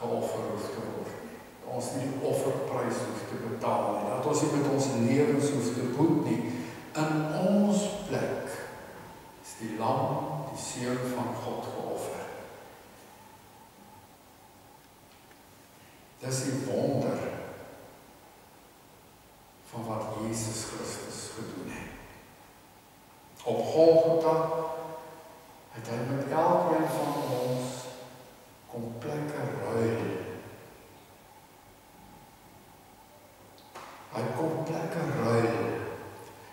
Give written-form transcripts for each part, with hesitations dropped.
geoffer hoef te word nie. Dat ons nie die offerprys hoef te betaal nie. Dat ons nie met ons lewens hoef te boet nie. In ons plek is die lam, die seun van God geoffer. Dis die wonder van wat Jesus Christus gedoen het. Op Golgotha het hy met elkeen van ons kom plekke ruil. Hy kom plekke ruil.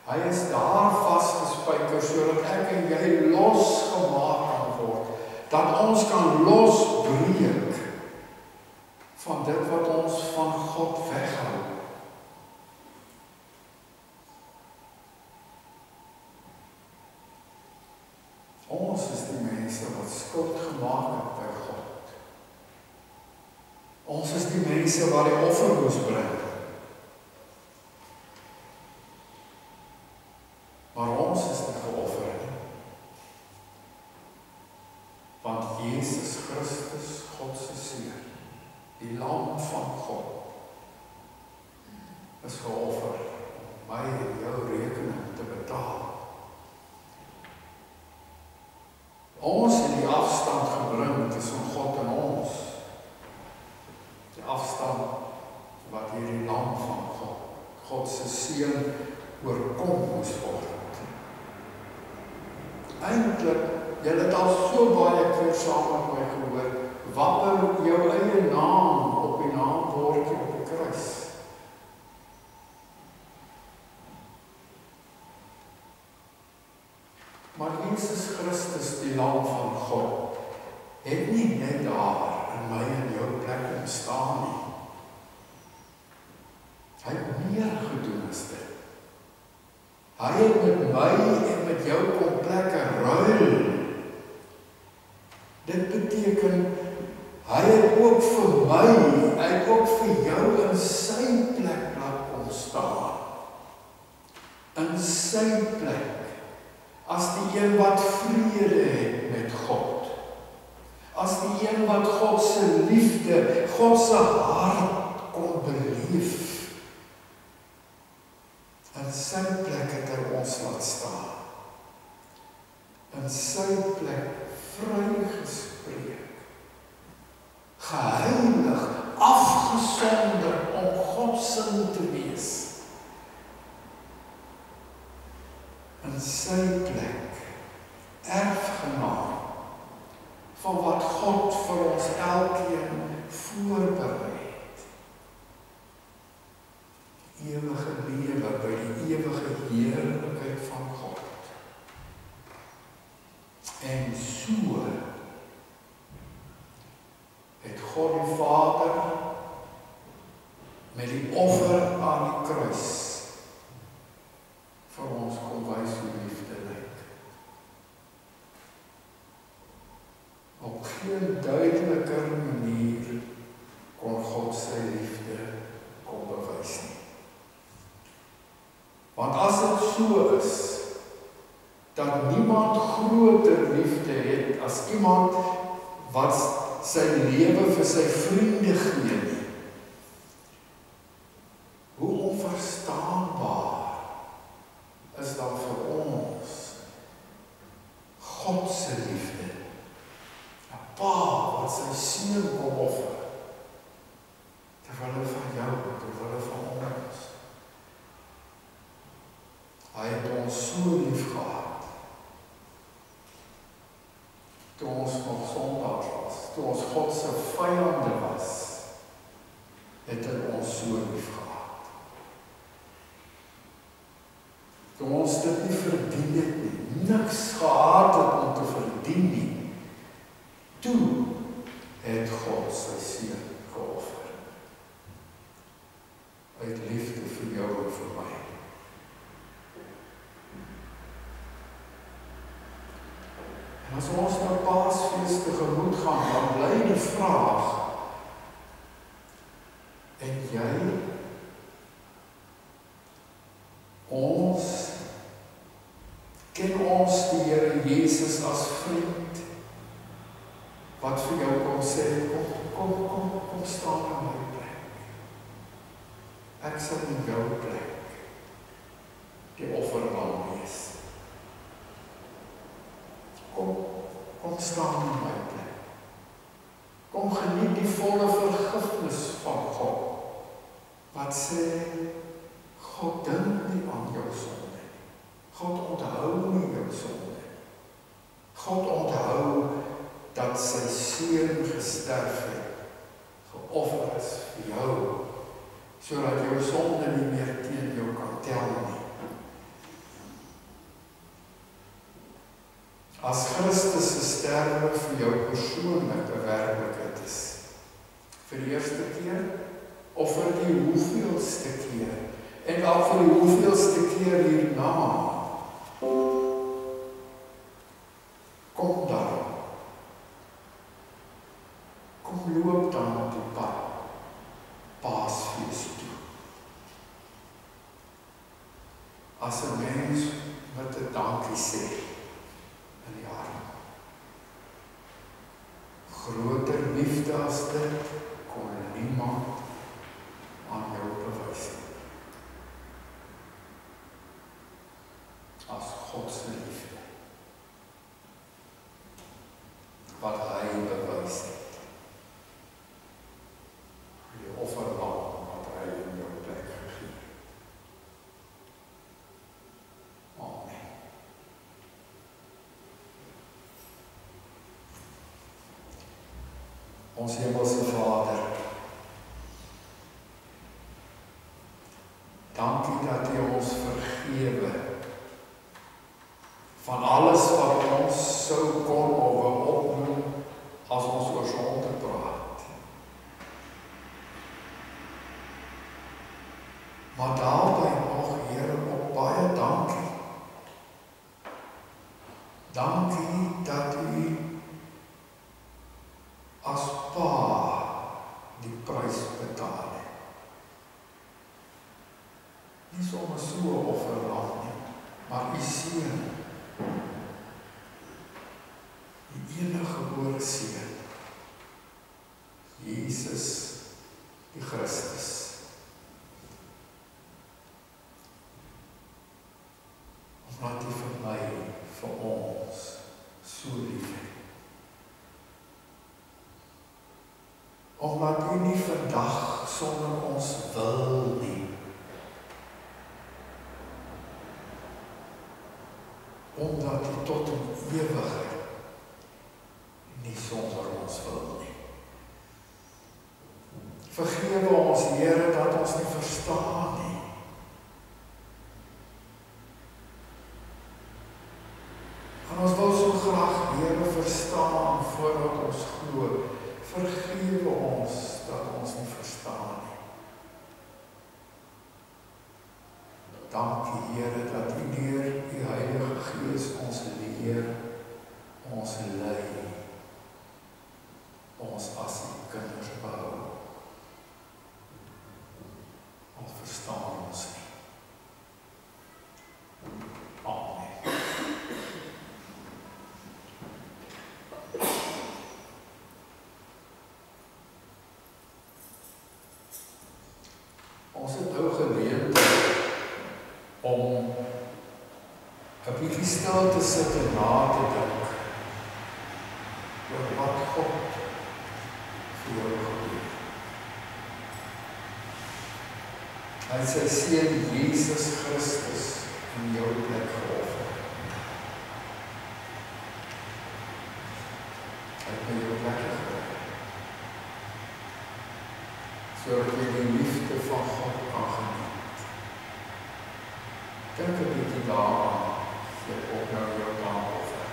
Hy is daar vasgespijker sodat ek en jy losgemaak kan word, dat ons kan losbreek van dit wat ons van God weghou. Ons is die mense wat skuld gemaak het by God. Ons is die mense wat die offer moes bring. Maar ons is nie geoffer nie. Want Jesus Christus, God se seun, die lam van God, is geoffer om my en jou rekening te betaal. Ons het die afstand gebring tussen God en ons. Die afstand wat hier die lam van God, God se seun, oorkom moes word. Eintlik, jy het al so baie keer saam met my gehoor, wapper jou eie naam op die naambordjie op die kruis. Maar Jesus Christus, die lam van God, het nie net daar in my en jou plek ontstaan nie. Hy het meer gedoen as dit. Hy het met my en met jou kom plekke ruil. Dit beteken, hy het ook vir my, hy het ook vir jou in sy plek laat kom staan. In sy plek. As die een wat vrede het met God. As die een wat God se liefde, God se hart kon beleef. In sy plek het hy ons laat staan. In sy plek vrygespreek. Geheilig, afgesonder om God sin te wees. In sy plek, erfgenaam van wat God vir ons elkeen voorberei het. Die ewige lewe by die ewige heerlikheid van God. En so het God die Vader met die offer aan die kruis vir ons kom wys hoe liefde lyk. Op geen duideliker manier kon God sy liefde kom bewys nie. Want as dit so is, dat niemand groter liefde het as iemand wat sy lewe vir sy vriende gee nie. Hoe onverstaanbaar is dan vir ons God se liefde. 'n Pa wat sy seun kom offer. Terwyl van jou, terwyl van ons. Hy het ons so lief gehad. Toe ons nog sondaars was, toe ons God se vyande was, het hy ons so lief gehad. Toe ons dit nie verdien het nie, niks gehad het om te verdien nie, toe het God sy seun geoffer. Uit liefde vir jou en vir my. En as ons na Paasfees tegemoet gaan, dan bly die vraag, en jy, ons, ken ons die Here Jesus as vriend, wat vir jou kom sê, Kom staan in my plek. Ek sal in jou plek die offerlam wees. Kom staan in my plek. Kom geniet die volle vergifnis van God. Wat sê, God dink nie aan jou sonde. God onthou nie jou sonde. God onthou dat sy seun gesterf het, geoffer is vir jou, sodat jou sonde nie meer teen jou kan tel nie. As Christus se sterwe vir jou persoonlik 'n werklikheid is, vir die eerste keer, of vir die hoeveelste keer, en al vir die hoeveelste keer hierna, kom dan. Kom loop dan op die pad, Paasfees toe. As 'n mens met 'n dankie sê in die arm. Groter liefde as dit kon niemand aan jou bewys nie. As God se liefde, wat hy bewys het. Die offerlam wat hy in jou plek gegee. Amen. Ons Hemelse Vader, dankie dat U ons vergewe van alles wat ons sou kon opnoem as ons oor sonde praat. Maar daarby nog, Here, ook baie dankie. Dankie dat U as Pa die prys betaal het. Nie sommer so 'n offerlam nie, maar U seun, die enige gebore seun, Jesus die Christus. Omdat U vir my, vir ons, so lief het. Omdat U nie vandag sonder ons wil nie. Omdat U tot in ewigheid nie sonder ons wil nie. Vergewe ons, Here, dat ons nie verstaan nie. En ons wil so graag, Here, verstaan voordat ons glo. Vergewe ons dat ons nie verstaan nie. Dankie, Here, dat U deur U Heilige Gees ons leer, ons lei, ons as U kinders behou. Al verstaan ons nie. Amen. Ons het nou geleerd om 'n bietjie stil te sit en na te dink oor wat God vir jou gedoen het. Hy het sy seun Jesus Christus in jou plek geoffer. Hy het by jou plek geoffer. Sodat jy die liefde van God kan geniet. Dink 'n bietjie daaraan, jy ook nou jou kan offer.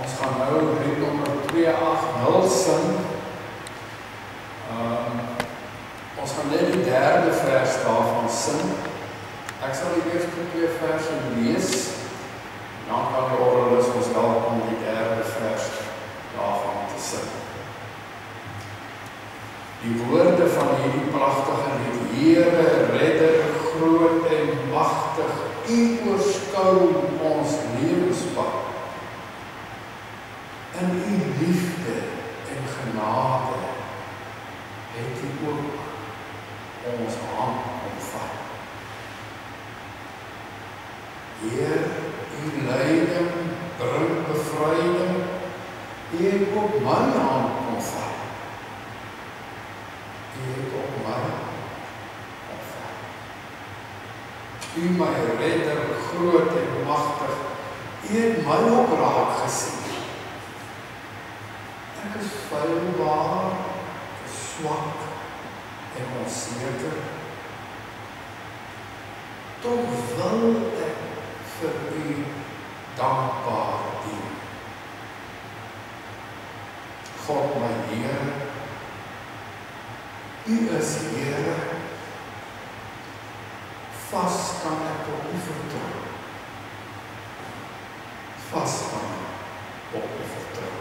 Ons gaan nou lied nommer 280 sing. Ons gaan net die derde vers daarvan sing. Ek sal die eerste 2 verse lees. Dan kan die orgelis ons help om die derde vers daarvan te sing. Die woorde van hierdie pragtige lied: Here, Redder, groot en magtig, U oorskou ons lewenspad. In U liefde en genade het U ook ons hand omvat. Heer, U leiding bring bevryding, U het ook my hand omvat. U het ook my omvat. U my redder, groot en magtig, U het my ook raak gesien. Ek is feilbaar, swak en onseker. Tog wil ek vir U dankbaar dien. God my Here, U is Here, vas kan ek op U vertrou. Vas kan ek op U vertrou.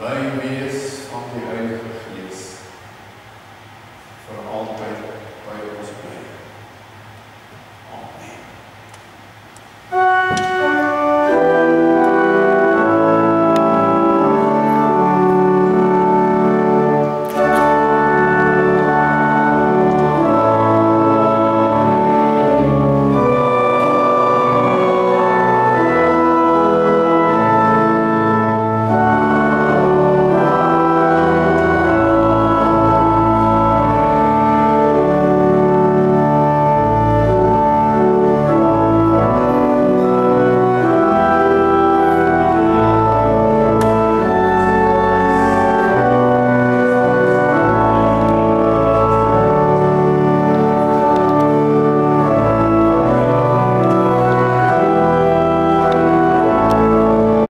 By wees van die Heilige Gees